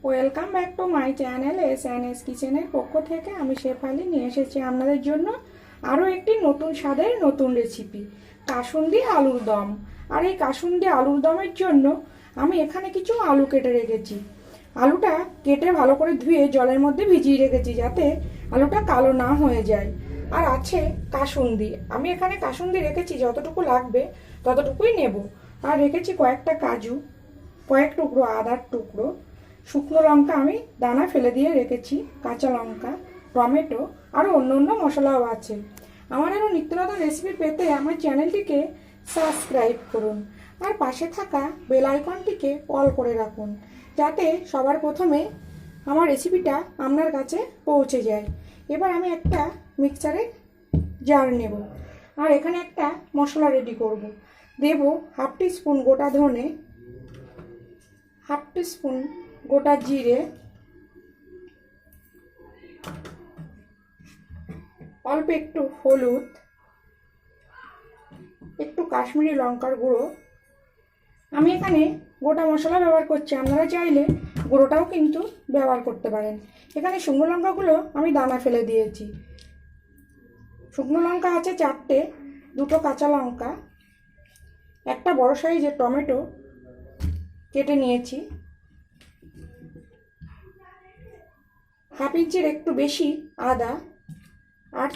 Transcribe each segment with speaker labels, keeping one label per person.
Speaker 1: Welcome back to my channel S&S কিচেনের পক্ষ থেকে আমি শেফালি নিয়ে এসেছি আপনাদের জন্য আরও একটি নতুন স্বাদের নতুন রেসিপি কাসুন্দি আলুর দম। আর এই কাসুন্দি আলুর দমের জন্য আমি এখানে কিছু আলু কেটে রেখেছি। আলুটা কেটে ভালো করে ধুয়ে জলের মধ্যে ভিজিয়ে রেখেছি যাতে আলুটা কালো না হয়ে যায়। আর আছে কাসুন্দি, আমি এখানে কাসুন্দি রেখেছি যতটুকু লাগবে ততটুকুই নেব। আর রেখেছি কয়েকটা কাজু, কয়েক টুকরো আদার টুকরো, শুকনো লঙ্কা আমি দানা ফেলে দিয়ে রেখেছি, কাঁচা লঙ্কা, টমেটো, আরও অন্য মশলাও আছে। আমার আরও নিত্য নতুন রেসিপি পেতে আমার চ্যানেলটিকে সাবস্ক্রাইব করুন আর পাশে থাকা বেল আইকনটিকে অল করে রাখুন যাতে সবার প্রথমে আমার রেসিপিটা আপনার কাছে পৌঁছে যায়। এবার আমি একটা মিক্সারে জার নেব আর এখানে একটা মশলা রেডি করব। দেব হাফ টিস্পুন গোটা ধনে, হাফ টিস্পুন গোটা জিরে, অল্প একটু হলুদ, একটু কাশ্মীরি লঙ্কার গুঁড়ো। আমি এখানে গোটা মশলা ব্যবহার করছি, আপনারা চাইলে গুঁড়োটাও কিন্তু ব্যবহার করতে পারেন। এখানে শুকনো লঙ্কাগুলো আমি দানা ফেলে দিয়েছি। শুকনো লঙ্কা আছে 4টে, 2টো কাঁচা লঙ্কা, একটা বড় সাইজের টমেটো কেটে নিয়েছি, হাফ ইঞ্চির একটু বেশি আদা, আর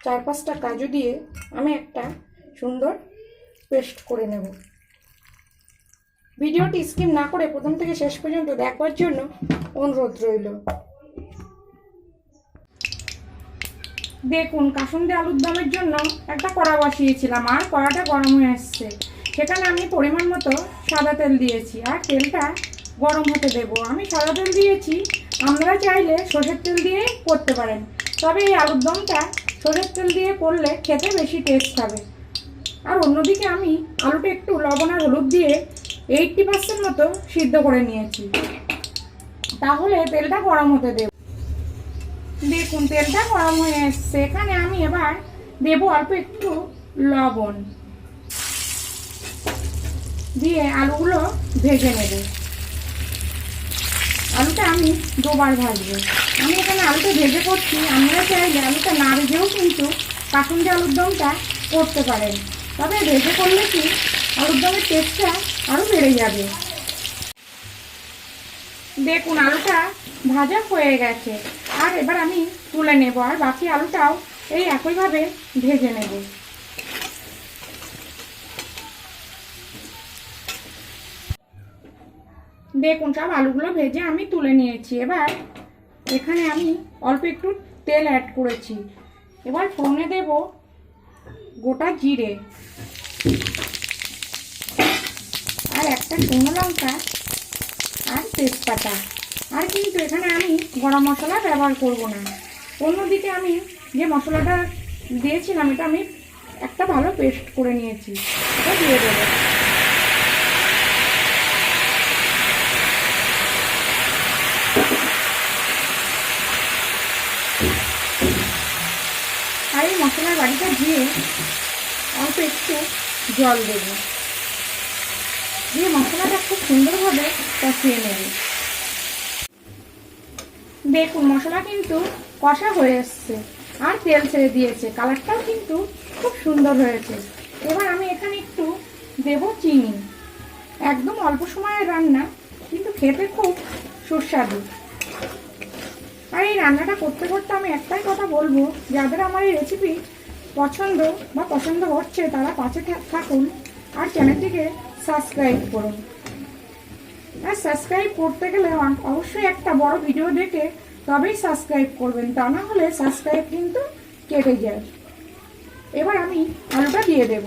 Speaker 1: 4-5টা কাজু দিয়ে আমি একটা সুন্দর পেস্ট করে নেব। ভিডিওটি স্কিপ না করে প্রথম থেকে শেষ পর্যন্ত দেখবার জন্য অনুরোধ রইল। দেখুন, কাসুন্দি আলুর দমের জন্য একটা কড়া বসিয়েছিলাম আর কড়াটা গরম হয়ে আসছে। সেখানে আমি পরিমাণ মতো সাদা তেল দিয়েছি আর তেলটা গরম হতে দেব। আমি সাদা তেল দিয়েছি, আপনারা চাইলে সরষের তেল দিয়ে করতে পারেন, তবে এই আলুর দমটা সরষের তেল দিয়ে করলে খেতে বেশি টেস্ট হবে। আর অন্যদিকে আমি আলুটা একটু লবণ আর হলুদ দিয়ে 80% মতো সিদ্ধ করে নিয়েছি। তাহলে তেলটা গরম হতে দেব। দেখুন, তেলটা গরম হয়ে এসছে। এখানে আমি এবার দেবো অল্প একটু লবণ দিয়ে আলুগুলো ভেজে নেব। আলুটা আমি দুবার ভাজবো। আমি এখানে আলুটা ভেজে করছি, আপনারা চাইলে আলুটা না ভেজেও কিন্তু কাসুন্দি আলুর দমটা করতে পারেন, তবে ভেজে করলে কি আলুর দমের টেস্টটা আরও বেড়ে যাবে। দেখুন, আলুটা ভাজা হয়ে গেছে আর এবার আমি তুলে নেব আর বাকি আলুটাও এই একইভাবে ভেজে নেব। দেখুন, সব আলুগুলো ভেজে আমি তুলে নিয়েছি। এবার এখানে আমি অল্প একটু তেল অ্যাড করেছি। এবার ফোড়নে দেব গোটা জিরে আর একটা শুকনো লঙ্কা আর তেজপাতা। আর কিন্তু এখানে আমি গরম মশলা ব্যবহার করব না। অন্যদিকে আমি যে মশলাটা দিয়েছিলাম এটা আমি একটা ভালো পেস্ট করে নিয়েছি, এটা দিয়ে দেবো। আর এই মশলার বাড়িটা দিয়ে অল্প একটু জল দেব, দিয়ে মশলাটা খুব সুন্দরভাবে কষিয়ে নেব। দেখুন, মশলা কিন্তু কষা হয়ে এসছে আর তেল ছেড়ে দিয়েছে, কালারটাও কিন্তু খুব সুন্দর হয়েছে। এবার আমি এখানে একটু দেব চিনি। একদম অল্প সময়ের রান্না, কিন্তু খেতে খুব সুস্বাদু। আর এই রান্নাটা করতে করতে আমি একটাই কথা বলবো, যাদের আমার এই রেসিপি পছন্দ হচ্ছে তারা পাশে থাকুন আর চ্যানেলটিকে সাবস্ক্রাইব করুন। আর সাবস্ক্রাইব করতে গেলে অবশ্যই একটা বড় ভিডিও দেখে তবেই সাবস্ক্রাইব করবেন, তা না হলে সাবস্ক্রাইব কিন্তু কেটে যায়। এবার আমি আলুটা দিয়ে দেব।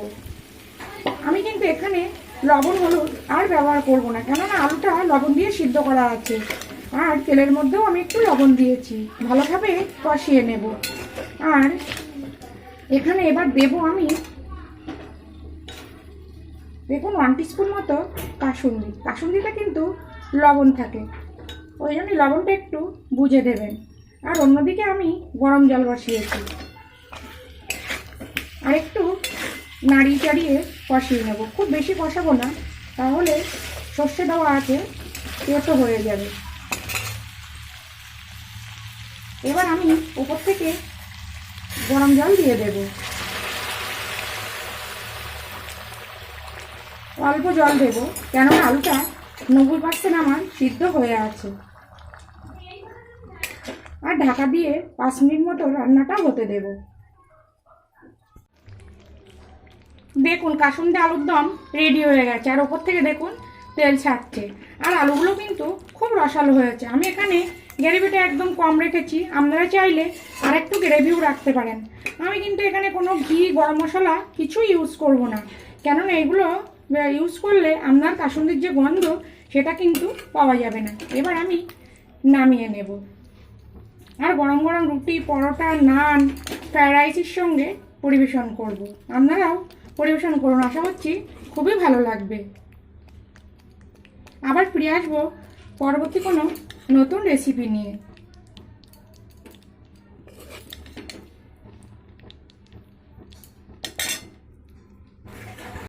Speaker 1: আমি কিন্তু এখানে লবণ হলুদ আর ব্যবহার করব না, কেননা আলুটা লবণ দিয়ে সিদ্ধ করা আছে আর তেলের মধ্যেও আমি একটু লবণ দিয়েছি। ভালোভাবে কষিয়ে নেব। আর এখানে এবার দেব আমি, দেখুন, 1 টিস্পুন মতো কাসুন্দি। কাসুন্দিটা কিন্তু লবণ থাকে, ওই জন্য লবণটা একটু বুঝে দেবেন। আর অন্যদিকে আমি গরম জল বসিয়েছি আর একটু নাড়িয়ে চাড়িয়ে কষিয়ে নেব। খুব বেশি কষাবো না, তাহলে সর্ষে দেওয়া আছে তেতো হয়ে যাবে। এবার আমি উপর থেকে গরম জল দিয়ে দেব, অল্প জল দেব, কেননা আলুটা 90% আমার সিদ্ধ হয়ে আছে। আর ঢাকা দিয়ে 5 মিনিট মতো রান্নাটা হতে দেব। দেখুন কাসুন্দি আলুর দম রেডি হয়ে গেছে, আর ওপর থেকে দেখুন তেল ছাড়ছে। আর আলুগুলো কিন্তু খুব রসালো হয়েছে। আমি এখানে গ্রেভিটা একদম কম রেখেছি, আপনারা চাইলে আর একটু গ্রেভিও রাখতে পারেন। আমি কিন্তু এখানে কোনো ঘি, গরম মশলা কিছু ইউজ করব না, কেননা এগুলো ইউজ করলে আপনার কাসুন্দির যে গন্ধ সেটা কিন্তু পাওয়া যাবে না। এবার আমি নামিয়ে নেব, আর গরম গরম রুটি, পরোটা, নান, ফ্রাইড রাইসের সঙ্গে পরিবেশন করব। আপনারাও পরিবেশন করুন, আশা করছি খুবই ভালো লাগবে। আবার ফিরে আসবো পরবর্তী কোনো নতুন রেসিপি নিয়ে।